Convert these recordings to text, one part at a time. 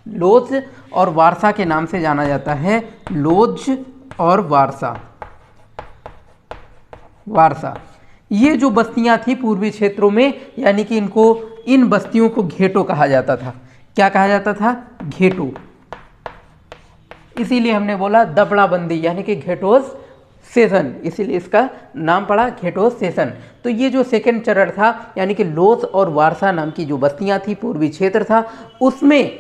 लोज और वारसा के नाम से जाना जाता है। लोज और वारसा, ये जो बस्तियां थी पूर्वी क्षेत्रों में, यानी कि इन बस्तियों को घेटो कहा जाता था। क्या कहा जाता था? घेटो। इसीलिए हमने बोला दबड़ाबंदी यानी कि घेटोस सेशन, इसीलिए इसका नाम पड़ा घेटोस सेशन। तो ये जो सेकंड चरण था, यानी कि लोज और वारसा नाम की जो बस्तियां थी, पूर्वी क्षेत्र था, उसमें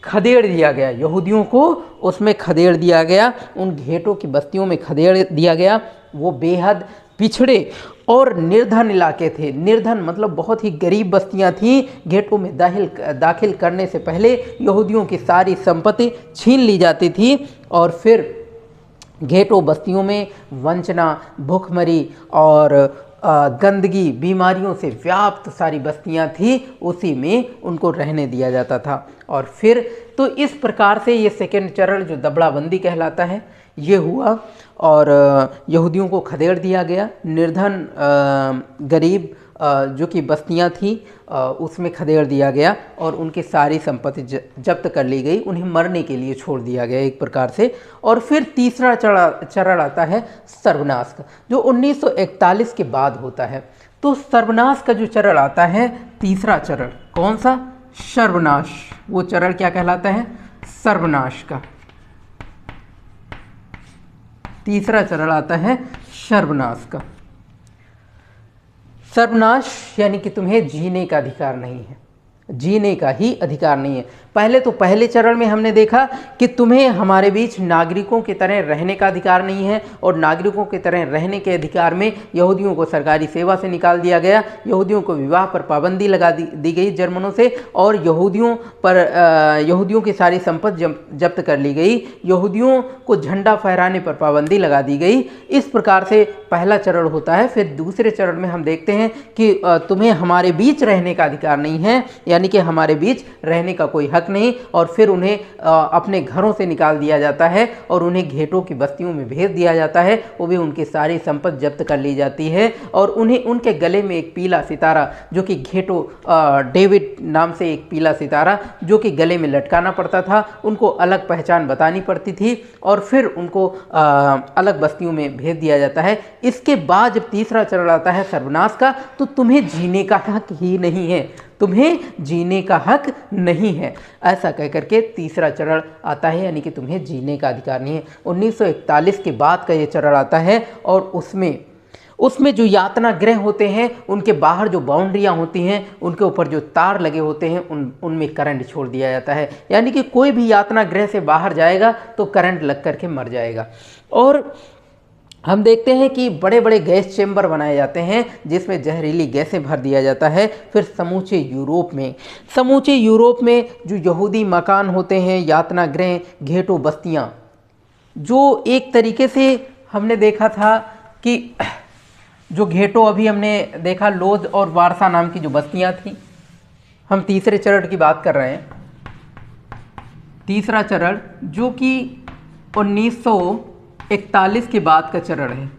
खदेड़ दिया गया यहूदियों को, उसमें खदेड़ दिया गया, उन घेटों की बस्तियों में खदेड़ दिया गया। वो बेहद पिछड़े और निर्धन इलाके थे। निर्धन मतलब बहुत ही गरीब बस्तियां थीं। घेटों में दाखिल करने से पहले यहूदियों की सारी संपत्ति छीन ली जाती थी और फिर घेटों बस्तियों में वंचना, भूखमरी और गंदगी, बीमारियों से व्याप्त सारी बस्तियां थी, उसी में उनको रहने दिया जाता था। और फिर तो इस प्रकार से ये सेकेंड चरण जो दबड़ाबंदी कहलाता है ये हुआ और यहूदियों को खदेड़ दिया गया। निर्धन गरीब जो कि बस्तियां थी उसमें खदेड़ दिया गया और उनकी सारी संपत्ति जब्त कर ली गई, उन्हें मरने के लिए छोड़ दिया गया एक प्रकार से। और फिर तीसरा चरण आता है सर्वनाश का, जो 1941 के बाद होता है। तो सर्वनाश का जो चरण आता है, तीसरा चरण, कौन सा? सर्वनाश। वो चरण क्या कहलाता है? सर्वनाश का। तीसरा चरण आता है सर्वनाश का। सर्वनाश यानी कि तुम्हें जीने का अधिकार नहीं है, जीने का ही अधिकार नहीं है। पहले चरण में हमने देखा कि तुम्हें हमारे बीच नागरिकों की तरह रहने का अधिकार नहीं है, और नागरिकों की तरह रहने के अधिकार में यहूदियों को सरकारी सेवा से निकाल दिया गया, यहूदियों को विवाह पर पाबंदी लगा दी गई जर्मनों से, और यहूदियों की सारी संपत्ति जब्त कर ली गई, यहूदियों को झंडा फहराने पर पाबंदी लगा दी गई। इस प्रकार से पहला चरण होता है। फिर दूसरे चरण में हम देखते हैं कि तुम्हें हमारे बीच रहने का अधिकार नहीं है, यानी कि हमारे बीच रहने का कोई हक नहीं, और फिर उन्हें अपने घरों से निकाल दिया जाता है और उन्हें घेटों की बस्तियों में भेज दिया जाता है। वो भी उनकी सारी संपत्ति जब्त कर ली जाती है और उन्हें उनके गले में एक पीला सितारा, जो कि घेटो डेविड नाम से एक पीला सितारा जो कि गले में लटकाना पड़ता था, उनको अलग पहचान बतानी पड़ती थी और फिर उनको अलग बस्तियों में भेज दिया जाता है। इसके बाद जब तीसरा चरण आता है सर्वनाश का, तो तुम्हें जीने का हक ही नहीं है, तुम्हें जीने का हक नहीं है, ऐसा कह करके तीसरा चरण आता है, यानी कि तुम्हें जीने का अधिकार नहीं है। 1941 के बाद का ये चरण आता है और उसमें जो यातना गृह होते हैं, उनके बाहर जो बाउंड्रियां होती हैं, उनके ऊपर जो तार लगे होते हैं, उनमें करंट छोड़ दिया जाता है, यानी कि कोई भी यातना गृह से बाहर जाएगा तो करंट लग करके मर जाएगा। और हम देखते हैं कि बड़े बड़े गैस चेंबर बनाए जाते हैं जिसमें जहरीली गैसें भर दिया जाता है। फिर समूचे यूरोप में जो यहूदी मकान होते हैं, यातना गृह, घेटो बस्तियां, जो एक तरीके से हमने देखा था कि जो घेटो अभी हमने देखा, लोज और वारसा नाम की जो बस्तियां थी, हम तीसरे चरण की बात कर रहे हैं। तीसरा चरण जो कि 1941 के बाद का चरण है,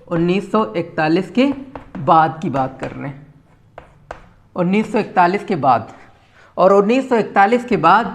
1941 के बाद की बात कर रहे हैं, 1941 के बाद। और 1941 के बाद